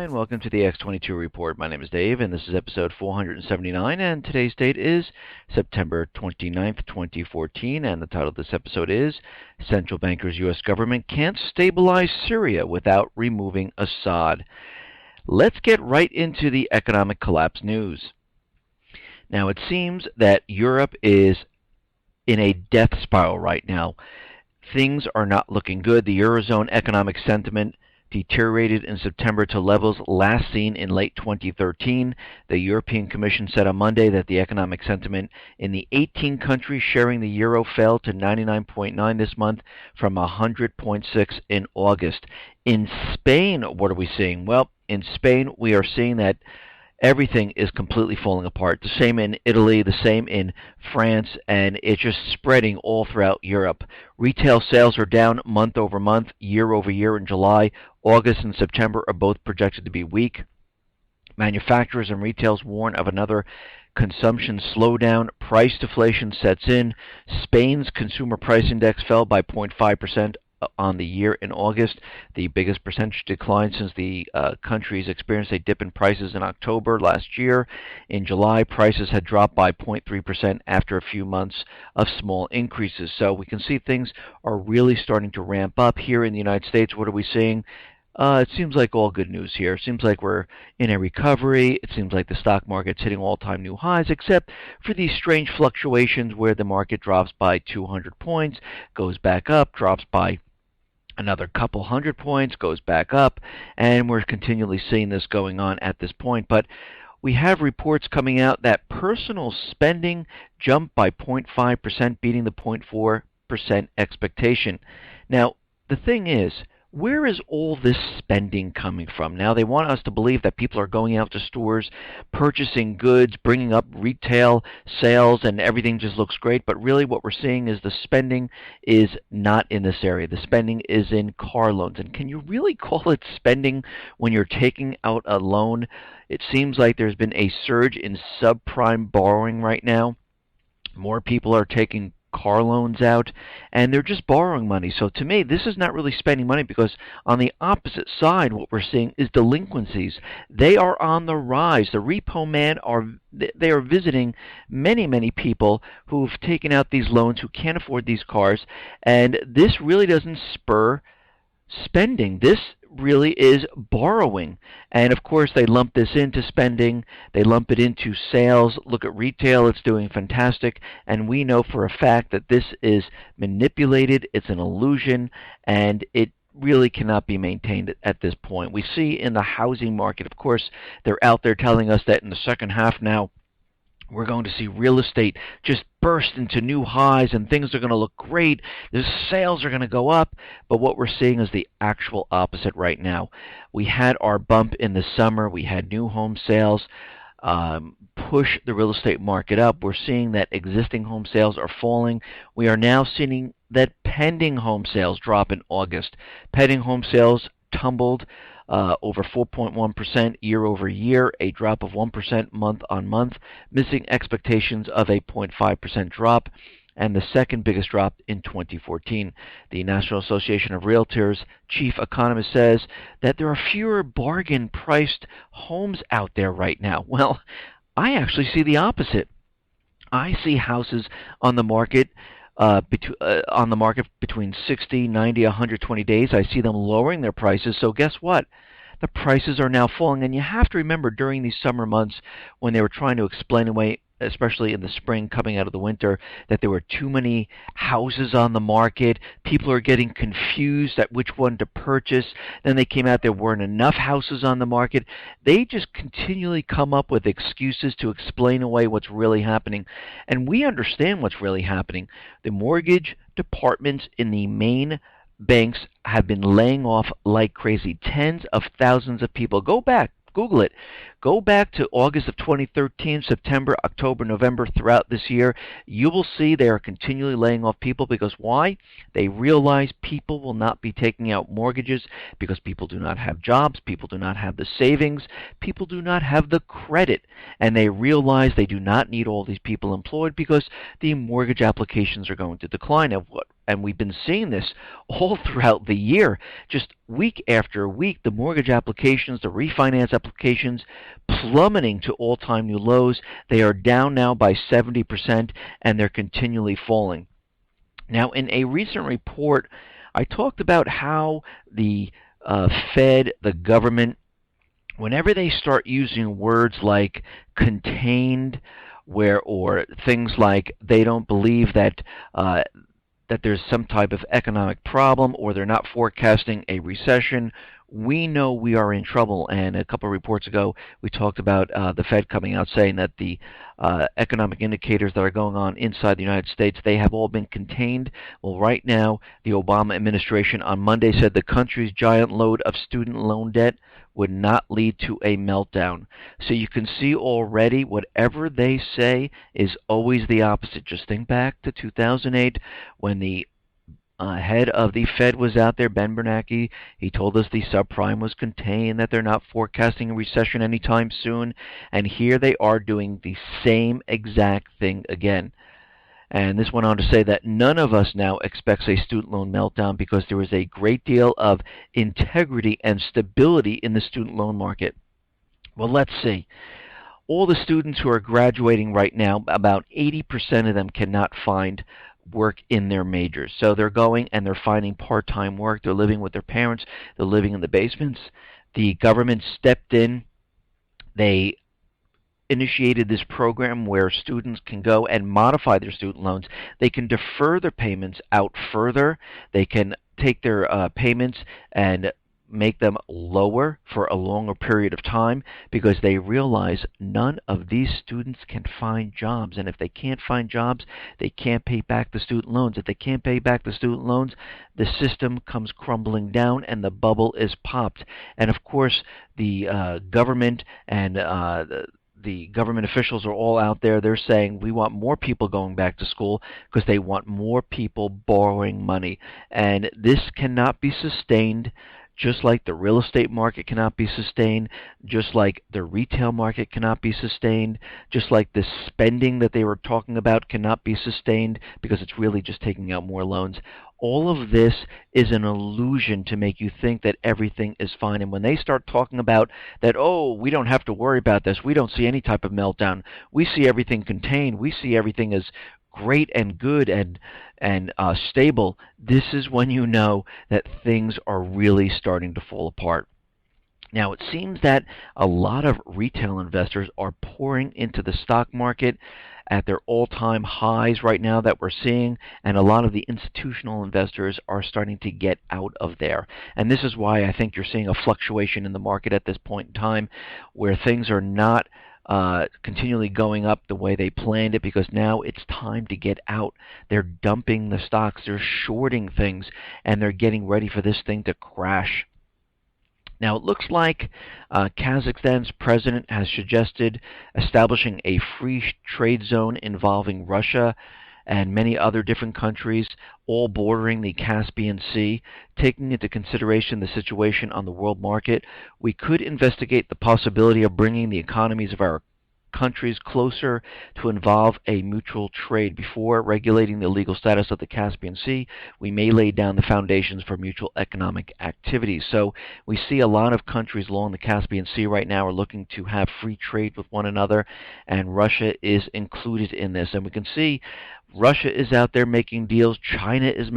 Hi, and welcome to the X22 Report. My name is Dave, and this is episode 479, and today's date is September 29th, 2014, and the title of this episode is Central Bankers' U.S. Government Can't Stabilize Syria Without Removing Assad. Let's get right into the economic collapse news. Now, it seems that Europe is in a death spiral right now. Things are not looking good. The Eurozone economic sentiment deteriorated in September to levels last seen in late 2013. The European Commission said on Monday that the economic sentiment in the 18 countries sharing the euro fell to 99.9 this month from 100.6 in August. In Spain, what are we seeing? Well, in Spain, we are seeing that everything is completely falling apart. The same in Italy, the same in France, and it's just spreading all throughout Europe. Retail sales are down month over month, year over year in July. August and September are both projected to be weak. Manufacturers and retailers warn of another consumption slowdown. Price deflation sets in. Spain's consumer price index fell by 0.5% on the year in August, the biggest percentage decline since the country's experienced a dip in prices in October last year. In July, prices had dropped by 0.3% after a few months of small increases. So we can see things are really starting to ramp up here in the United States. What are we seeing? It seems like all good news here. It seems like we're in a recovery. It seems like the stock market's hitting all-time new highs, except for these strange fluctuations where the market drops by 200 points, goes back up, drops by another couple hundred points, goes back up, and we're continually seeing this going on at this point. But we have reports coming out that personal spending jumped by 0.5%, beating the 0.4% expectation. Now, the thing is, where is all this spending coming from? Now, they want us to believe that people are going out to stores, purchasing goods, bringing up retail sales, and everything just looks great. But really what we're seeing is the spending is not in this area. The spending is in car loans. And can you really call it spending when you're taking out a loan? It seems like there's been a surge in subprime borrowing right now. More people are taking car loans out, and they're just borrowing money. So to me, this is not really spending money, because on the opposite side, what we're seeing is delinquencies. They are on the rise. The repo man they are visiting many people who've taken out these loans, who can't afford these cars, and this really doesn't spur spending. This really is borrowing. And of course, they lump this into spending. They lump it into sales. Look at retail. It's doing fantastic. And we know for a fact that this is manipulated. It's an illusion, and it really cannot be maintained at this point. We see in the housing market, of course, they're out there telling us that in the second half now, we're going to see real estate just burst into new highs, and things are going to look great. The sales are going to go up. But what we're seeing is the actual opposite right now. We had our bump in the summer. We had new home sales push the real estate market up. We're seeing that existing home sales are falling. We are now seeing that pending home sales drop in August. Pending home sales tumbled over 4.1% year over year, a drop of 1% month on month, missing expectations of a 0.5% drop, and the second biggest drop in 2014. The National Association of Realtors chief economist says that there are fewer bargain-priced homes out there right now. Well, I actually see the opposite. I see houses on the market between 60, 90, 120 days. I see them lowering their prices. So guess what? The prices are now falling. And you have to remember, during these summer months, when they were trying to explain away, especially in the spring coming out of the winter, that there were too many houses on the market. People are getting confused at which one to purchase. Then they came out, there weren't enough houses on the market. They just continually come up with excuses to explain away what's really happening. And we understand what's really happening. The mortgage departments in the main banks have been laying off like crazy. Tens of thousands of people. Go back. Google it. Go back to August of 2013, September, October, November, throughout this year. You will see they are continually laying off people. Because why? They realize people will not be taking out mortgages because people do not have jobs, people do not have the savings, people do not have the credit. And they realize they do not need all these people employed because the mortgage applications are going to decline. And and we've been seeing this all throughout the year, just week after week, the mortgage applications, the refinance applications plummeting to all-time new lows. They are down now by 70%, and they're continually falling. Now, in a recent report, I talked about how the Fed, the government, whenever they start using words like contained, or things like they don't believe that that there's some type of economic problem, or they're not forecasting a recession, we know we are in trouble. And a couple of reports ago, we talked about the Fed coming out saying that the economic indicators that are going on inside the United States, they have all been contained. Well, right now, the Obama administration on Monday said the country's giant load of student loan debt would not lead to a meltdown. So you can see already whatever they say is always the opposite. Just think back to 2008 when the head of the Fed was out there, Ben Bernanke. He told us the subprime was contained, that they're not forecasting a recession anytime soon. And here they are doing the same exact thing again. And this went on to say that none of us now expects a student loan meltdown because there is a great deal of integrity and stability in the student loan market. Well, let's see. All the students who are graduating right now, about 80% of them cannot find work in their majors. So they're going and they're finding part-time work. They're living with their parents. They're living in the basements. The government stepped in. They initiated this program where students can go and modify their student loans. They can defer their payments out further. They can take their payments and make them lower for a longer period of time because they realize none of these students can find jobs. And if they can't find jobs, they can't pay back the student loans. If they can't pay back the student loans, the system comes crumbling down and the bubble is popped. And of course, the government and the government officials are all out there. They're saying we want more people going back to school because they want more people borrowing money. And this cannot be sustained, just like the real estate market cannot be sustained, just like the retail market cannot be sustained, just like the spending that they were talking about cannot be sustained because it's really just taking out more loans. All of this is an illusion to make you think that everything is fine. And when they start talking about that, oh, we don't have to worry about this, we don't see any type of meltdown, we see everything contained, we see everything as great and good and stable, this is when you know that things are really starting to fall apart. Now, it seems that a lot of retail investors are pouring into the stock market at their all-time highs right now that we're seeing, and a lot of the institutional investors are starting to get out of there. And this is why I think you're seeing a fluctuation in the market at this point in time where things are not continually going up the way they planned it, because now it's time to get out. They're dumping the stocks, they're shorting things, and they're getting ready for this thing to crash. Now, it looks like Kazakhstan's president has suggested establishing a free trade zone involving Russia and many other different countries, all bordering the Caspian Sea. Taking into consideration the situation on the world market, we could investigate the possibility of bringing the economies of our countries closer to involve a mutual trade. Before regulating the legal status of the Caspian Sea, we may lay down the foundations for mutual economic activities. So we see a lot of countries along the Caspian Sea right now are looking to have free trade with one another, and Russia is included in this. And we can see Russia is out there making deals. China is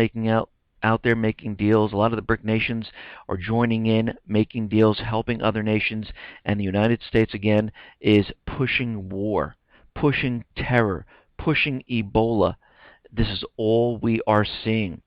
out there making deals. A lot of the BRIC nations are joining in, making deals, helping other nations. And the United States, again, is pushing war, pushing terror, pushing Ebola. This is all we are seeing.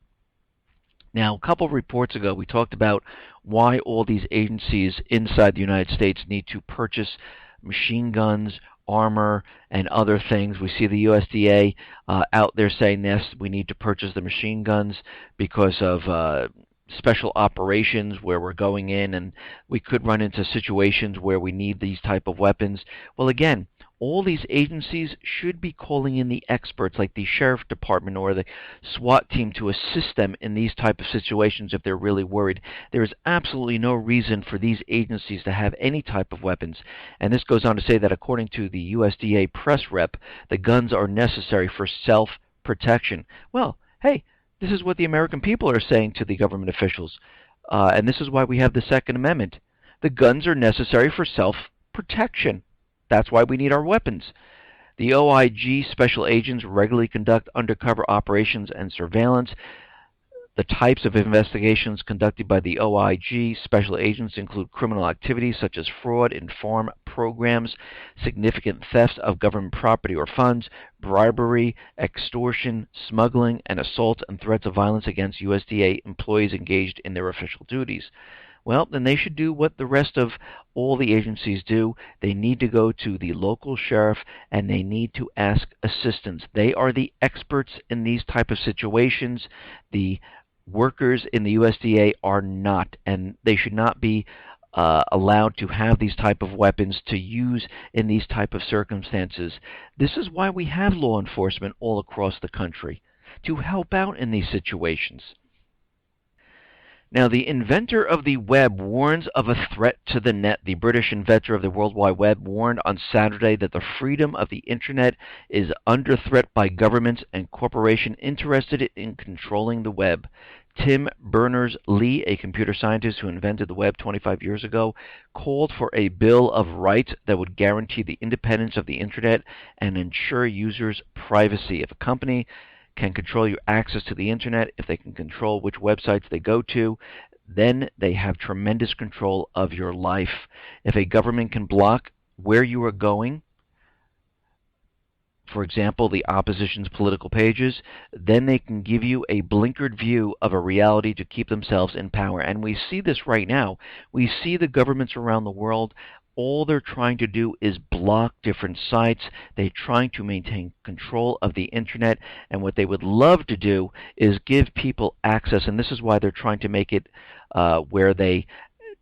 Now, a couple of reports ago, we talked about why all these agencies inside the United States need to purchase machine guns, armor, and other things. We see the USDA out there saying this, we need to purchase the machine guns because of special operations where we're going in and we could run into situations where we need these type of weapons. Well, again, all these agencies should be calling in the experts like the sheriff department or the SWAT team to assist them in these type of situations if they're really worried. There is absolutely no reason for these agencies to have any type of weapons. And this goes on to say that according to the USDA press rep, the guns are necessary for self-protection. Well, hey, This is what the American people are saying to the government officials. And this is why we have the Second Amendment. The guns are necessary for self-protection. That's why we need our weapons. The OIG special agents regularly conduct undercover operations and surveillance. The types of investigations conducted by the OIG special agents include criminal activities such as fraud in farm programs, significant thefts of government property or funds, bribery, extortion, smuggling, and assault and threats of violence against USDA employees engaged in their official duties. Well, then they should do what the rest of all the agencies do. They need to go to the local sheriff and they need to ask assistance. They are the experts in these type of situations. The workers in the USDA are not, and they should not be allowed to have these type of weapons to use in these type of circumstances. This is why we have law enforcement all across the country, to help out in these situations. Now, the inventor of the web warns of a threat to the net. The British inventor of the World Wide Web warned on Saturday that the freedom of the Internet is under threat by governments and corporations interested in controlling the web. Tim Berners-Lee, a computer scientist who invented the web 25 years ago, called for a Bill of Rights that would guarantee the independence of the Internet and ensure users' privacy. If a company can control your access to the Internet, if they can control which websites they go to, then they have tremendous control of your life. If a government can block where you are going, for example, the opposition's political pages, then they can give you a blinkered view of a reality to keep themselves in power. And we see this right now. We see the governments around the world, all they're trying to do is block different sites. They're trying to maintain control of the Internet, and what they would love to do is give people access, and this is why they're trying to make it where they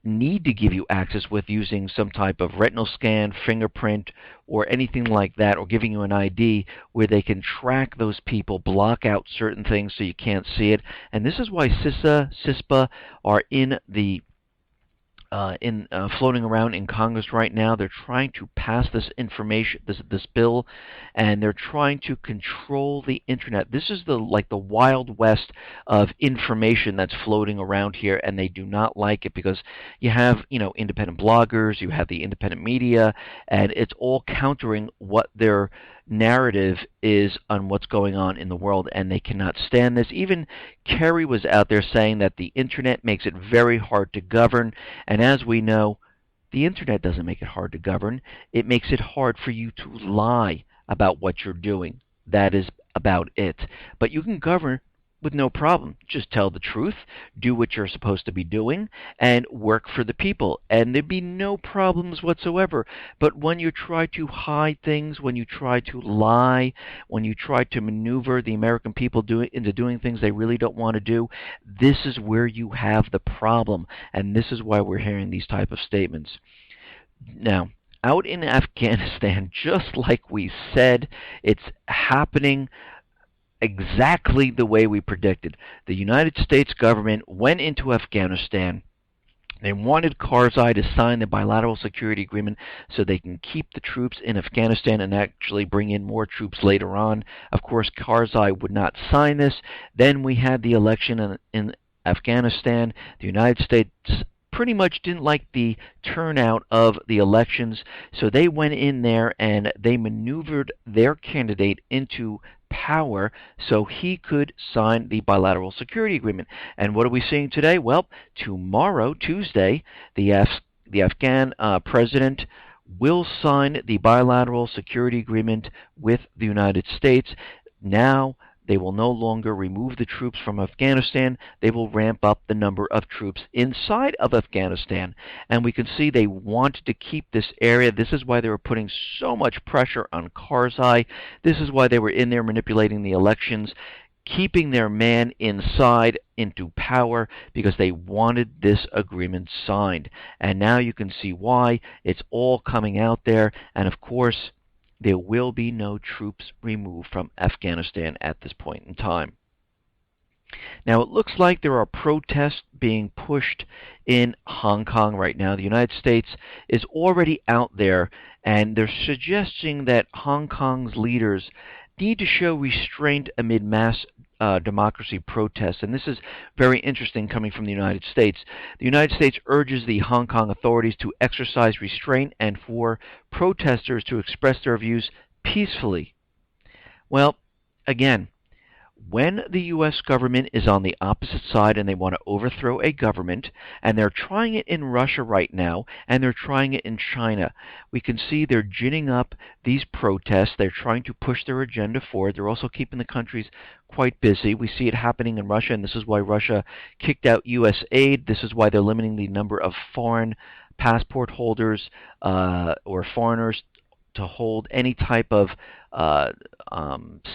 need to give you access with using some type of retinal scan, fingerprint, or anything like that, or giving you an ID where they can track those people, block out certain things so you can't see it. And this is why CISPA are in the floating around in Congress right now. They're trying to pass this information, this bill, and they're trying to control the Internet. This is like the Wild West of information that's floating around here, and they do not like it because you have, independent bloggers, you have the independent media, and it's all countering what their narrative is on what's going on in the world, and they cannot stand this. Even Kerry was out there saying that the Internet makes it very hard to govern, and as we know, the Internet doesn't make it hard to govern. It makes it hard for you to lie about what you're doing. That is about it. But you can govern with no problem. Just tell the truth, do what you're supposed to be doing, and work for the people. And there'd be no problems whatsoever. But when you try to hide things, when you try to lie, when you try to maneuver the American people into doing things they really don't want to do, this is where you have the problem. And this is why we're hearing these type of statements. Now, out in Afghanistan, just like we said, it's happening exactly the way we predicted. The United States government went into Afghanistan. They wanted Karzai to sign the bilateral security agreement so they can keep the troops in Afghanistan and actually bring in more troops later on. Of course, Karzai would not sign this. Then we had the election in Afghanistan. The United States pretty much didn't like the turnout of the elections, so they went in there and they maneuvered their candidate into power so he could sign the bilateral security agreement. And what are we seeing today? Well, tomorrow, Tuesday, the Afghan president will sign the bilateral security agreement with the United States. Now, they will no longer remove the troops from Afghanistan. They will ramp up the number of troops inside of Afghanistan. And we can see they want to keep this area. This is why they were putting so much pressure on Karzai. This is why they were in there manipulating the elections, keeping their man inside into power, because they wanted this agreement signed. And now you can see why. It's all coming out there. And of course, there will be no troops removed from Afghanistan at this point in time. Now, it looks like there are protests being pushed in Hong Kong right now. The United States is already out there, and they're suggesting that Hong Kong's leaders need to show restraint amid mass democracy protests. And this is very interesting coming from the United States. The United States urges the Hong Kong authorities to exercise restraint and for protesters to express their views peacefully. Well, again, when the U.S. government is on the opposite side and they want to overthrow a government, and they're trying it in Russia right now, and they're trying it in China, we can see they're ginning up these protests. They're trying to push their agenda forward. They're also keeping the countries quite busy. We see it happening in Russia, and this is why Russia kicked out U.S. aid. This is why they're limiting the number of foreign passport holders or foreigners to hold any type of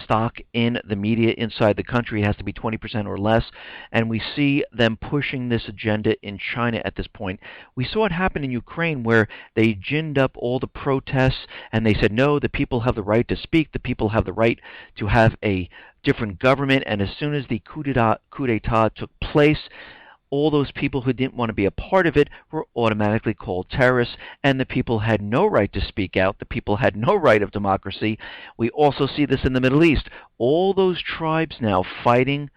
stock in the media inside the country. It has to be 20% or less. And we see them pushing this agenda in China at this point. We saw it happen in Ukraine where they ginned up all the protests and they said, no, the people have the right to speak. The people have the right to have a different government. And as soon as the coup d'etat took place, all those people who didn't want to be a part of it were automatically called terrorists, and the people had no right to speak out. The people had no right of democracy. We also see this in the Middle East. All those tribes now fighting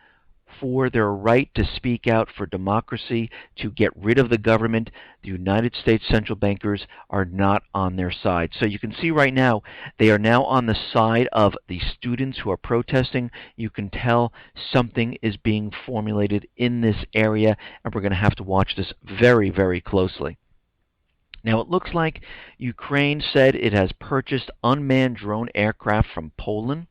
for their right to speak out for democracy, to get rid of the government. The United States central bankers are not on their side. So you can see right now they are now on the side of the students who are protesting. You can tell something is being formulated in this area, and we're going to have to watch this very, very closely. Now, it looks like Ukraine said it has purchased unmanned drone aircraft from Poland.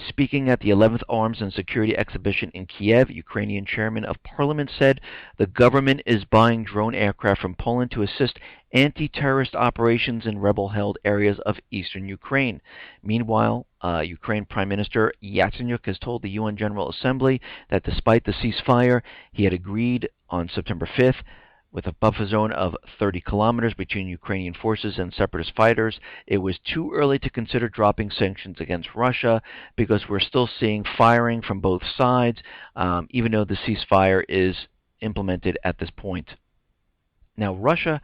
Speaking at the 11th Arms and Security Exhibition in Kiev, Ukrainian chairman of parliament said the government is buying drone aircraft from Poland to assist anti-terrorist operations in rebel-held areas of eastern Ukraine. Meanwhile, Ukraine Prime Minister Yatsenyuk has told the UN General Assembly that despite the ceasefire, he had agreed on September 5th with a buffer zone of 30 kilometers between Ukrainian forces and separatist fighters. It was too early to consider dropping sanctions against Russia because we're still seeing firing from both sides, even though the ceasefire is implemented at this point. Now, Russia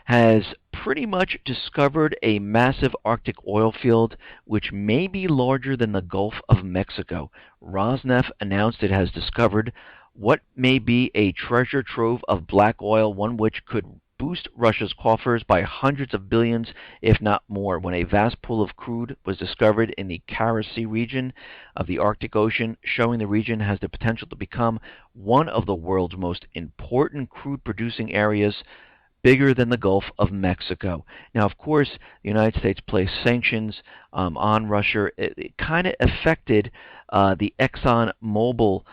has pretty much discovered a massive Arctic oil field which may be larger than the Gulf of Mexico. Rosneft announced it has discovered what may be a treasure trove of black oil, one which could boost Russia's coffers by hundreds of billions, if not more, when a vast pool of crude was discovered in the Kara Sea region of the Arctic Ocean, showing the region has the potential to become one of the world's most important crude-producing areas, bigger than the Gulf of Mexico. Now, of course, the United States placed sanctions on Russia. It kind of affected the ExxonMobil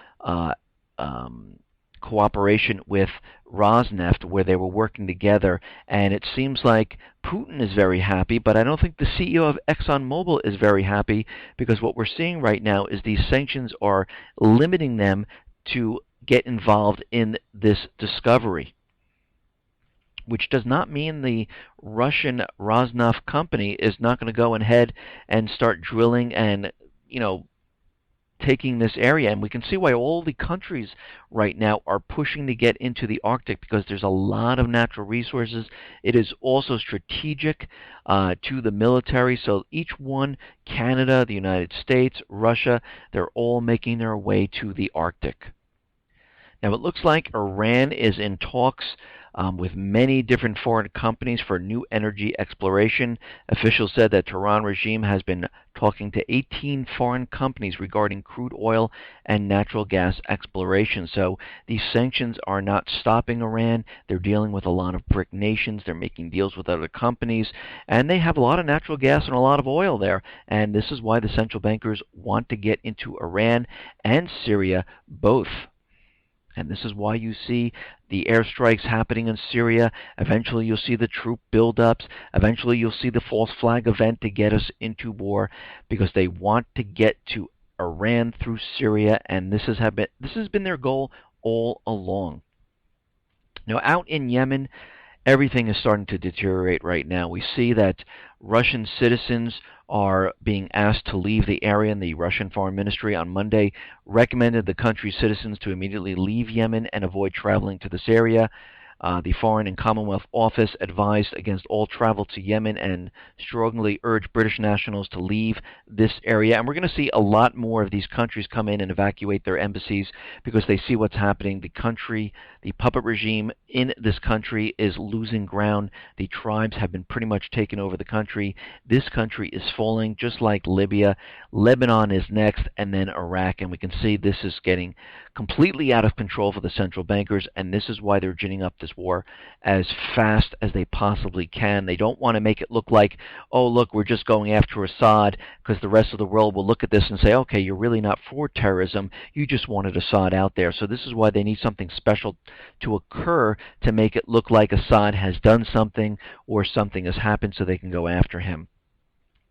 cooperation with Rosneft, where they were working together, and it seems like Putin is very happy, but I don't think the CEO of ExxonMobil is very happy, because what we're seeing right now is these sanctions are limiting them to get involved in this discovery, which does not mean the Russian Rosneft company is not going to go ahead and start drilling and, taking this area. And we can see why all the countries right now are pushing to get into the Arctic, because there's a lot of natural resources. It is also strategic to the military. So each one, Canada, the United States, Russia, they're all making their way to the Arctic. Now, it looks like Iran is in talks with many different foreign companies for new energy exploration. Officials said that Tehran regime has been talking to 18 foreign companies regarding crude oil and natural gas exploration. So these sanctions are not stopping Iran. They're dealing with a lot of BRIC nations. They're making deals with other companies, and they have a lot of natural gas and a lot of oil there. And this is why the central bankers want to get into Iran and Syria both. And this is why you see the airstrikes happening in Syria. Eventually you'll see the troop buildups. Eventually you'll see the false flag event to get us into war, because they want to get to Iran through Syria, and this has been their goal all along. Now, out in Yemen, everything is starting to deteriorate right now. We see that Russian citizens are being asked to leave the area, and the Russian Foreign Ministry on Monday recommended the country's citizens to immediately leave Yemen and avoid traveling to this area. The Foreign and Commonwealth Office advised against all travel to Yemen and strongly urged British nationals to leave this area. And we're going to see a lot more of these countries come in and evacuate their embassies because they see what's happening. The country, the puppet regime in this country is losing ground. The tribes have been pretty much taken over the country. This country is falling just like Libya. Lebanon is next, and then Iraq. And we can see this is getting completely out of control for the central bankers, and this is why they're ginning up this war as fast as they possibly can. They don't want to make it look like, oh, look, we're just going after Assad, because the rest of the world will look at this and say, okay, you're really not for terrorism. You just wanted Assad out there. So this is why they need something special to occur to make it look like Assad has done something or something has happened so they can go after him.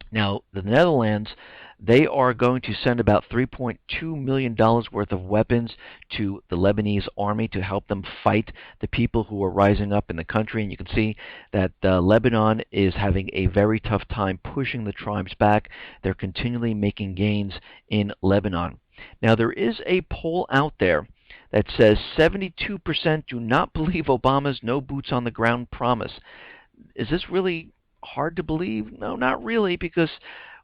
Now, the Netherlands, they are going to send about $3.2 million worth of weapons to the Lebanese army to help them fight the people who are rising up in the country. And you can see that Lebanon is having a very tough time pushing the tribes back. They're continually making gains in Lebanon. Now, there is a poll out there that says 72% do not believe Obama's no boots on the ground promise. Is this really hard to believe? No, not really, because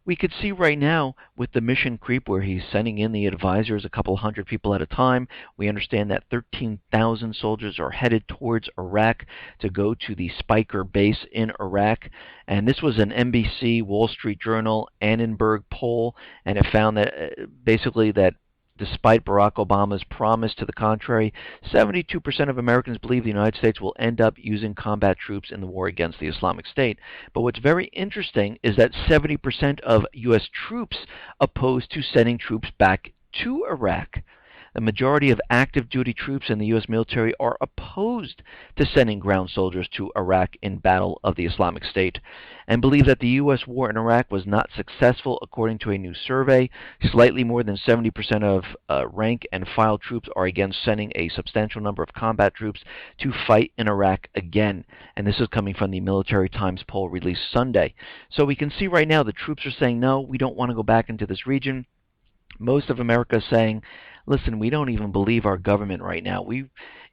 we could see right now with the mission creep where he's sending in the advisors, a couple hundred people at a time. We understand that 13,000 soldiers are headed towards Iraq to go to the Spiker base in Iraq. And this was an NBC, Wall Street Journal, Annenberg poll, and it found that basically that despite Barack Obama's promise to the contrary, 72% of Americans believe the United States will end up using combat troops in the war against the Islamic State. But what's very interesting is that 70% of U.S. troops oppose to sending troops back to Iraq. The majority of active duty troops in the U.S. military are opposed to sending ground soldiers to Iraq in battle of the Islamic State and believe that the U.S. war in Iraq was not successful according to a new survey. Slightly more than 70% of rank and file troops are against sending a substantial number of combat troops to fight in Iraq again. And this is coming from the Military Times poll released Sunday. So we can see right now the troops are saying, no, we don't want to go back into this region. Most of America is saying, listen, we don't even believe our government right now.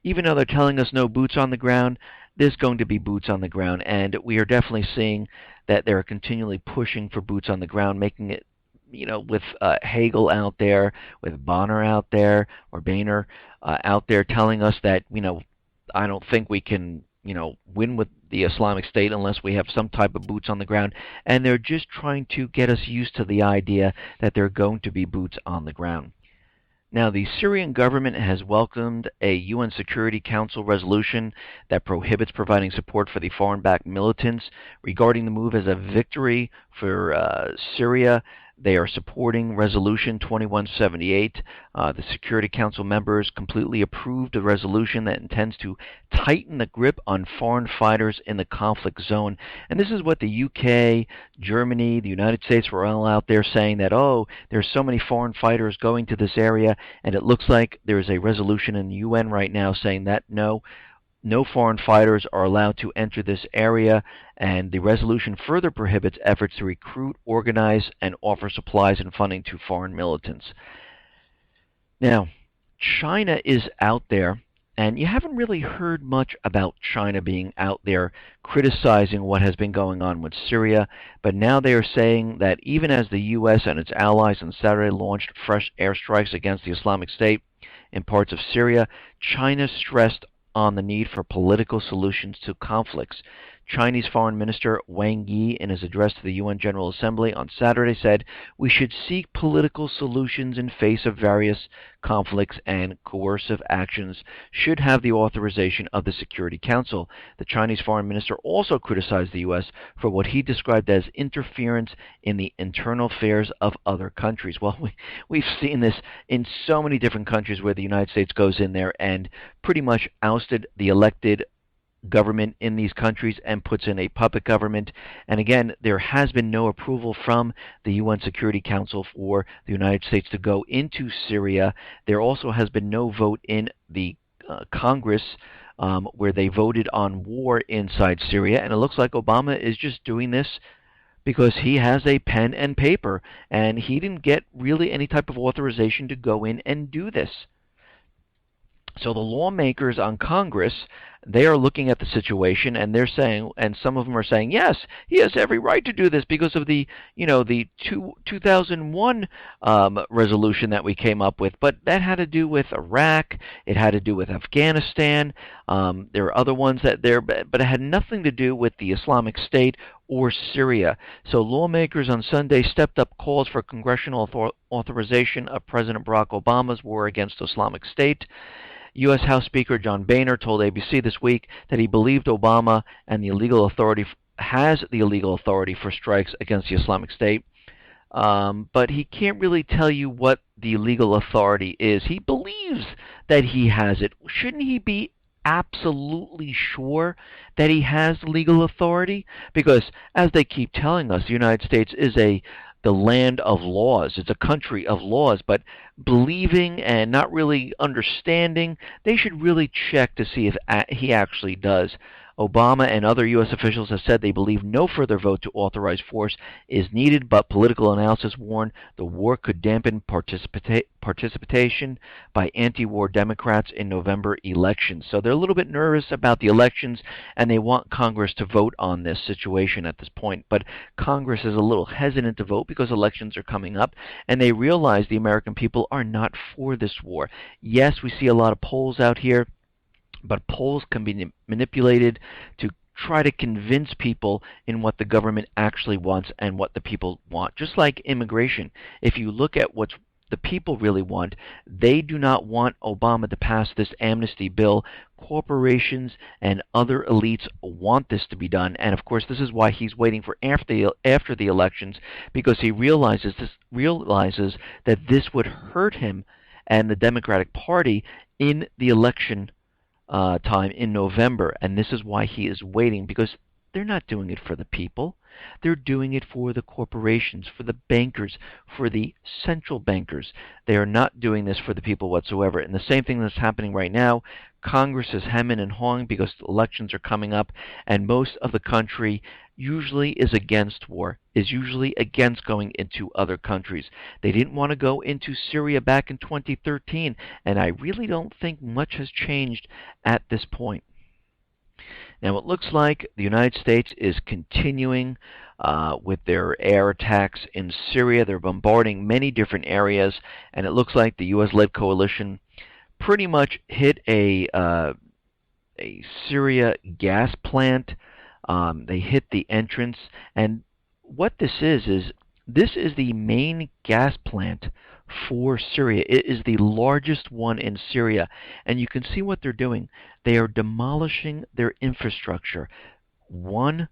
Even though they're telling us no boots on the ground, there's going to be boots on the ground. And we are definitely seeing that they're continually pushing for boots on the ground, making it, with Hagel out there, with Bonner out there, or Boehner out there telling us that, I don't think we can, win with the Islamic State unless we have some type of boots on the ground. And they're just trying to get us used to the idea that there are going to be boots on the ground. Now, the Syrian government has welcomed a UN Security Council resolution that prohibits providing support for the foreign-backed militants. Regarding the move as a victory for Syria, they are supporting Resolution 2178. The Security Council members completely approved a resolution that intends to tighten the grip on foreign fighters in the conflict zone. And this is what the UK, Germany, the United States were all out there saying that, oh, there's so many foreign fighters going to this area, and it looks like there's a resolution in the UN right now saying that no foreign fighters are allowed to enter this area, and the resolution further prohibits efforts to recruit, organize, and offer supplies and funding to foreign militants. Now, China is out there, and you haven't really heard much about China being out there criticizing what has been going on with Syria, but now they are saying that even as the U.S. and its allies on Saturday launched fresh airstrikes against the Islamic State in parts of Syria, China stressed on the need for political solutions to conflicts. Chinese Foreign Minister Wang Yi, in his address to the UN General Assembly on Saturday, said, "We should seek political solutions in face of various conflicts, and coercive actions should have the authorization of the Security Council." The Chinese Foreign Minister also criticized the U.S. for what he described as interference in the internal affairs of other countries. Well, we've seen this in so many different countries where the United States goes in there and pretty much ousted the elected government in these countries and puts in a puppet government. And again, there has been no approval from the UN Security Council for the United States to go into Syria. There also has been no vote in the Congress where they voted on war inside Syria. And it looks like Obama is just doing this because he has a pen and paper, and he didn't get really any type of authorization to go in and do this. So the lawmakers on Congress They are looking at the situation, and they're saying, and some of them are saying, yes, he has every right to do this because of the, the 2001 resolution that we came up with. But that had to do with Iraq. It had to do with Afghanistan. There are other ones that there, but it had nothing to do with the Islamic State or Syria. So lawmakers on Sunday stepped up calls for congressional authorization of President Barack Obama's war against Islamic State. U.S. House Speaker John Boehner told ABC this week that he believed Obama and the illegal authority has the illegal authority for strikes against the Islamic State. But he can't really tell you what the legal authority is. He believes that he has it. Shouldn't he be absolutely sure that he has legal authority? Because as they keep telling us, the United States is the land of laws. It's a country of laws, but believing and not really understanding, they should really check to see if he actually does. Obama and other U.S. officials have said they believe no further vote to authorize force is needed, but political analysis warn the war could dampen participation by anti-war Democrats in November elections. So they're a little bit nervous about the elections, and they want Congress to vote on this situation at this point. But Congress is a little hesitant to vote because elections are coming up, and they realize the American people are not for this war. Yes, we see a lot of polls out here, but polls can be manipulated to try to convince people in what the government actually wants and what the people want. Just like immigration. If you look at what the people really want, they do not want Obama to pass this amnesty bill. Corporations and other elites want this to be done, and of course this is why he's waiting for after the elections, because he realizes that this would hurt him and the Democratic Party in the election time in November, and this is why he is waiting, because they're not doing it for the people. They're doing it for the corporations, for the bankers, for the central bankers. They are not doing this for the people whatsoever. And the same thing that's happening right now, Congress is hemming and hawing because elections are coming up, and most of the country usually is against war, is usually against going into other countries. They didn't want to go into Syria back in 2013, and I really don't think much has changed at this point. Now it looks like the United States is continuing with their air attacks in Syria. They're bombarding many different areas, and it looks like the U.S.-led coalition pretty much hit a Syria gas plant. They hit the entrance, and what this is the main gas plant for Syria. It is the largest one in Syria, and you can see what they're doing. They are demolishing their infrastructure one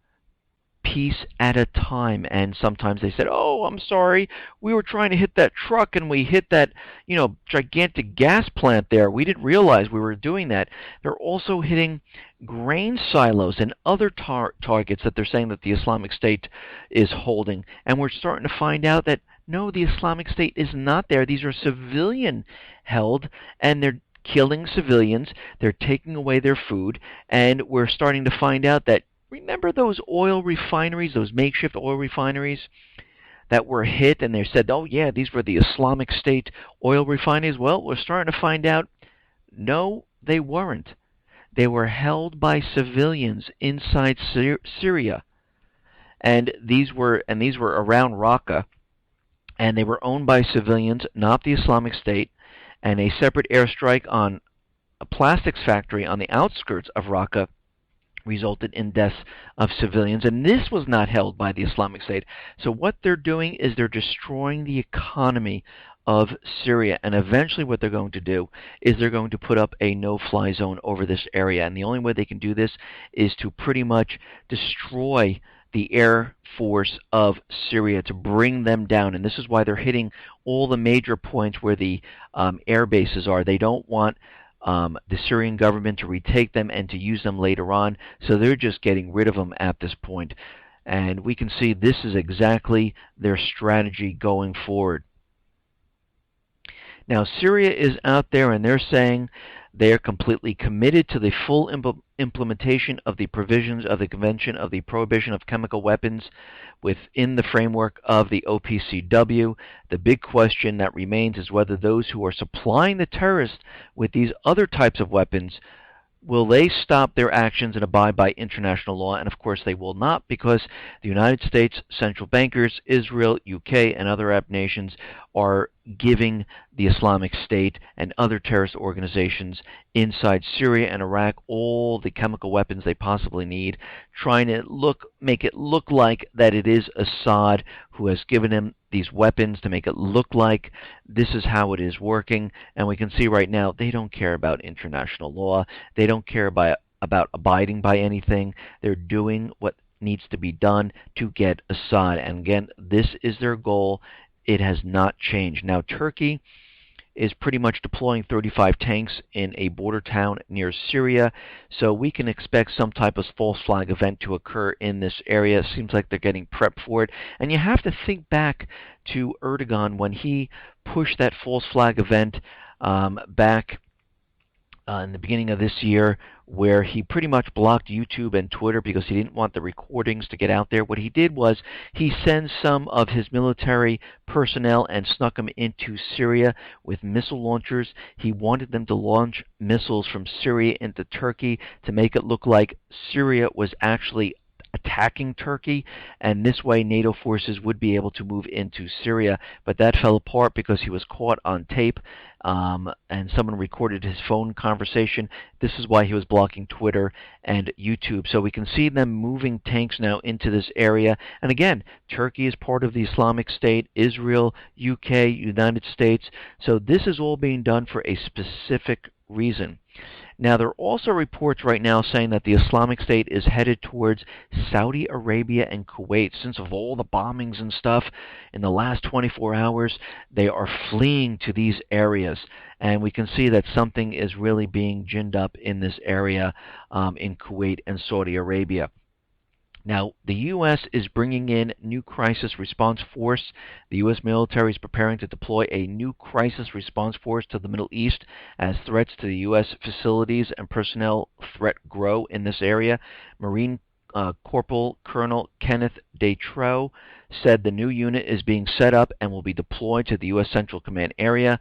piece at a time, and sometimes they said, oh, I'm sorry, we were trying to hit that truck and we hit that gigantic gas plant there. We didn't realize we were doing that. They're also hitting grain silos and other targets that they're saying that the Islamic State is holding, and we're starting to find out that no, the Islamic State is not there. These are civilian held, and they're killing civilians. They're taking away their food, and we're starting to find out that, remember those oil refineries, those makeshift oil refineries that were hit, and they said, oh yeah, these were the Islamic State oil refineries? Well, we're starting to find out, no, they weren't. They were held by civilians inside Syria, and these were around Raqqa, and they were owned by civilians, not the Islamic State. And a separate airstrike on a plastics factory on the outskirts of Raqqa resulted in deaths of civilians, and this was not held by the Islamic State. So what they're doing is they're destroying the economy of Syria, and eventually what they're going to do is they're going to put up a no-fly zone over this area, and the only way they can do this is to pretty much destroy the air force of Syria, to bring them down. And this is why they're hitting all the major points where the air bases are. They don't want the Syrian government to retake them and to use them later on, so they're just getting rid of them at this point. And we can see this is exactly their strategy going forward. Now Syria is out there, and they're saying they are completely committed to the full implementation of the provisions of the Convention of the Prohibition of Chemical Weapons within the framework of the OPCW. The big question that remains is whether those who are supplying the terrorists with these other types of weapons Will they stop their actions and abide by international law? And of course they will not, because the United States central bankers, Israel, UK, and other Arab nations are giving the Islamic State and other terrorist organizations inside Syria and Iraq all the chemical weapons they possibly need, trying to make it look like that it is Assad who has given them these weapons, to make it look like this is how it is working. And we can see right now they don't care about international law. They don't care about abiding by anything. They're doing what needs to be done to get Assad. And again, this is their goal. It has not changed. Now, Turkey is pretty much deploying 35 tanks in a border town near Syria, so we can expect some type of false flag event to occur in this area. It seems like they're getting prepped for it. And you have to think back to Erdogan when he pushed that false flag event back in the beginning of this year, where he pretty much blocked YouTube and Twitter because he didn't want the recordings to get out there. What he did was he sent some of his military personnel and snuck them into Syria with missile launchers. He wanted them to launch missiles from Syria into Turkey to make it look like Syria was actually attacking Turkey, and this way NATO forces would be able to move into Syria. But that fell apart because he was caught on tape, and someone recorded his phone conversation. This is why he was blocking Twitter and YouTube. So we can see them moving tanks now into this area. And again, Turkey is part of the Islamic State, Israel, UK, United States. So this is all being done for a specific reason. Now, there are also reports right now saying that the Islamic State is headed towards Saudi Arabia and Kuwait. Since of all the bombings and stuff in the last 24 hours, they are fleeing to these areas. And we can see that something is really being ginned up in this area in Kuwait and Saudi Arabia. Now, the U.S. is bringing in new crisis response force. The U.S. military is preparing to deploy a new crisis response force to the Middle East as threats to the U.S. facilities and personnel threat grow in this area. Marine Corporal Colonel Kenneth Detrow said the new unit is being set up and will be deployed to the U.S. Central Command area.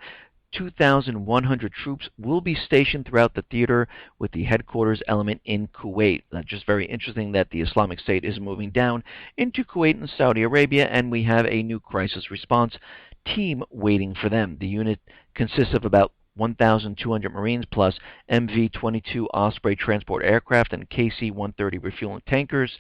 2,100 troops will be stationed throughout the theater, with the headquarters element in Kuwait. Just very interesting that the Islamic State is moving down into Kuwait and Saudi Arabia, and we have a new crisis response team waiting for them. The unit consists of about 1,200 Marines plus MV-22 Osprey transport aircraft and KC-130 refueling tankers.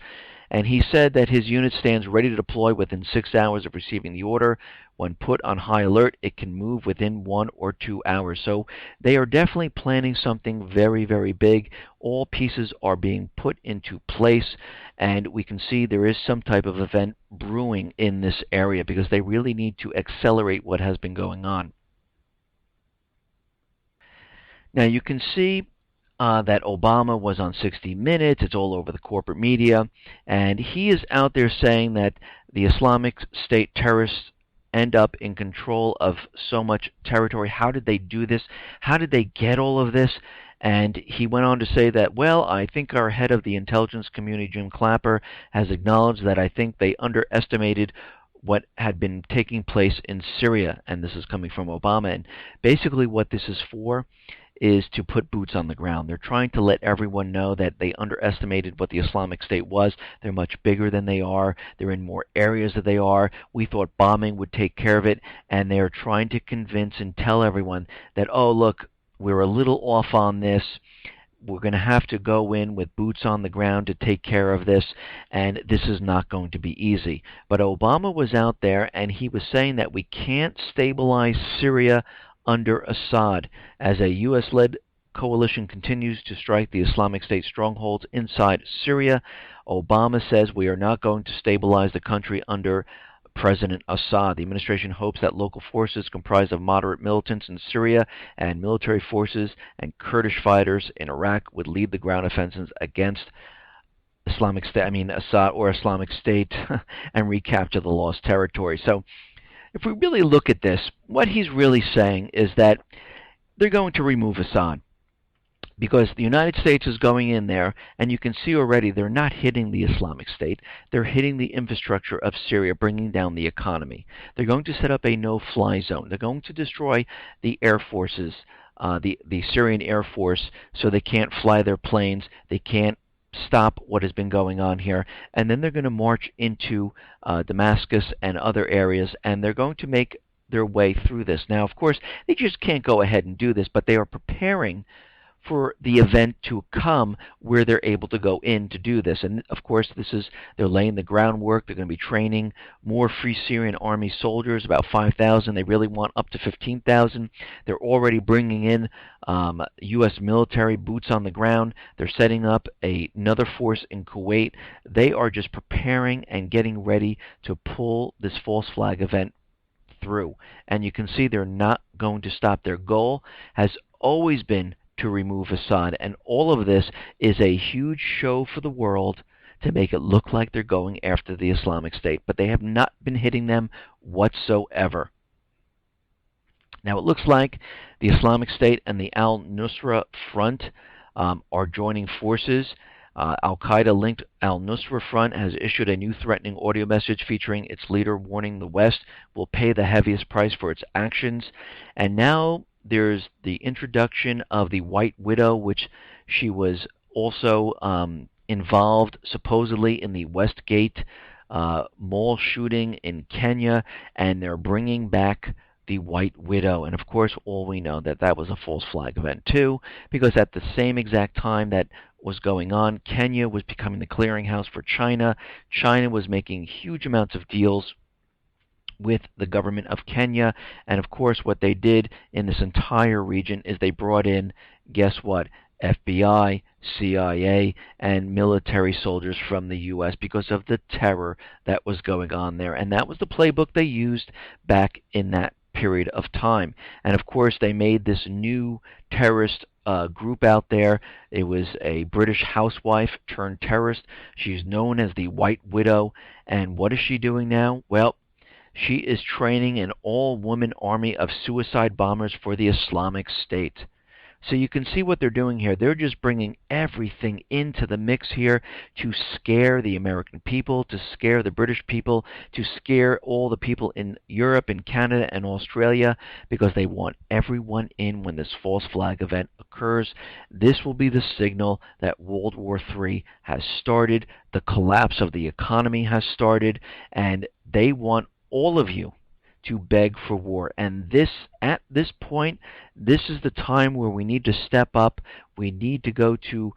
And he said that his unit stands ready to deploy within 6 hours of receiving the order. When put on high alert, it can move within 1 or 2 hours. So they are definitely planning something very, very big. All pieces are being put into place, and we can see there is some type of event brewing in this area because they really need to accelerate what has been going on. Now you can see that Obama was on 60 Minutes. It's all over the corporate media. And he is out there saying that the Islamic State terrorists end up in control of so much territory. How did they do this? How did they get all of this? And he went on to say that, well, I think our head of the intelligence community, Jim Clapper, has acknowledged that I think they underestimated what had been taking place in Syria. And this is coming from Obama. And basically what this is for is to put boots on the ground. They're trying to let everyone know that they underestimated what the Islamic State was. They're much bigger than they are. They're in more areas than they are. We thought bombing would take care of it, and they're trying to convince and tell everyone that, oh, look, we're a little off on this. We're going to have to go in with boots on the ground to take care of this, and this is not going to be easy. But Obama was out there, and he was saying that we can't stabilize Syria under Assad as a U.S.-led coalition continues to strike the Islamic State strongholds inside Syria. Obama says we are not going to stabilize the country under President Assad. The administration hopes that local forces comprised of moderate militants in Syria and military forces and Kurdish fighters in Iraq would lead the ground offensives against Assad or Islamic State and recapture the lost territory. So if we really look at this, what he's really saying is that they're going to remove Assad because the United States is going in there, and you can see already they're not hitting the Islamic State. They're hitting the infrastructure of Syria, bringing down the economy. They're going to set up a no-fly zone. They're going to destroy the air forces the Syrian Air Force, so they can't fly their planes, they can't stop what has been going on here, and then they're going to march into Damascus and other areas, and they're going to make their way through this. Now, of course, they just can't go ahead and do this, but they are preparing for the event to come where they're able to go in to do this. And of course, they're laying the groundwork. They're going to be training more Free Syrian Army soldiers, about 5,000. They really want up to 15,000. They're already bringing in U.S. military boots on the ground. They're setting up another force in Kuwait. They are just preparing and getting ready to pull this false flag event through. And you can see they're not going to stop. Their goal has always been to remove Assad, and all of this is a huge show for the world to make it look like they're going after the Islamic State, but they have not been hitting them whatsoever. Now it looks like the Islamic State and the al-Nusra Front are joining forces. Al-Qaeda-linked al-Nusra Front has issued a new threatening audio message featuring its leader warning the West will pay the heaviest price for its actions. And now there's the introduction of the White Widow, which she was also involved supposedly in the Westgate mall shooting in Kenya, and they're bringing back the White Widow. And of course, all we know that was a false flag event too, because at the same exact time that was going on, Kenya was becoming the clearinghouse for China. China was making huge amounts of deals with the government of Kenya, and of course what they did in this entire region is they brought in, guess what, FBI, CIA, and military soldiers from the U.S. because of the terror that was going on there. And that was the playbook they used back in that period of time. And of course they made this new terrorist group out there. It was a British housewife turned terrorist. She's known as the White Widow. And what is she doing now? Well, she is training an all-woman army of suicide bombers for the Islamic State. So you can see what they're doing here. They're just bringing everything into the mix here to scare the American people, to scare the British people, to scare all the people in Europe and Canada and Australia, because they want everyone in when this false flag event occurs. This will be the signal that World War III has started, the collapse of the economy has started, and they want all of you to beg for war. And at this point, this is the time where we need to step up. We need to go to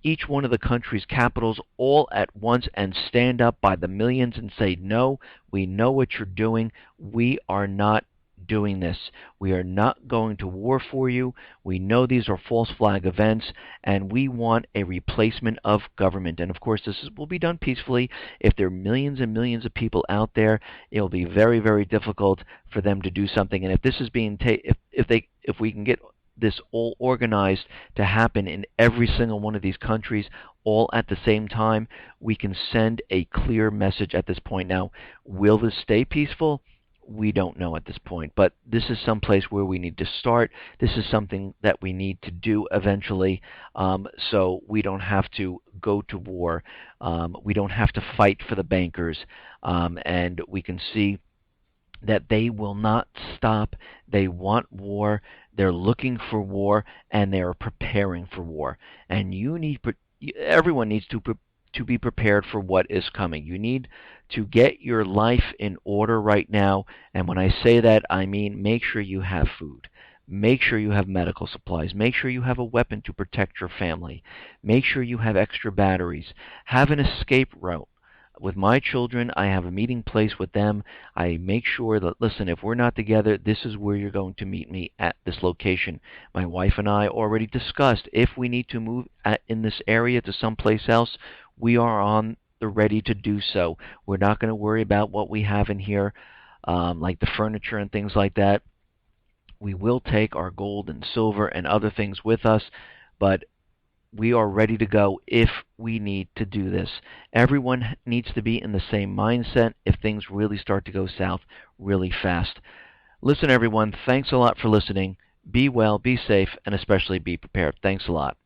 each one of the country's capitals all at once and stand up by the millions and say, no, we know what you're doing. We are not doing this. We are not going to war for you. We know these are false flag events, and we want a replacement of government. And of course, this will be done peacefully. If there are millions and millions of people out there, it will be very, very difficult for them to do something. And if this is being if we can get this all organized to happen in every single one of these countries all at the same time, we can send a clear message at this point. Now, will this stay peaceful? We don't know at this point, but this is someplace where we need to start. This is something that we need to do eventually, so we don't have to go to war. We don't have to fight for the bankers, and we can see that they will not stop. They want war. They're looking for war, and they are preparing for war. And everyone needs to be prepared for what is coming. You need to get your life in order right now. And when I say that, I mean make sure you have food. Make sure you have medical supplies. Make sure you have a weapon to protect your family. Make sure you have extra batteries. Have an escape route. With my children, I have a meeting place with them. I make sure that, listen, if we're not together, this is where you're going to meet me at this location. My wife and I already discussed if we need to move in this area to someplace else, we are on the ready to do so. We're not going to worry about what we have in here, like the furniture and things like that. We will take our gold and silver and other things with us, but we are ready to go if we need to do this. Everyone needs to be in the same mindset if things really start to go south really fast. Listen, everyone, thanks a lot for listening. Be well, be safe, and especially be prepared. Thanks a lot.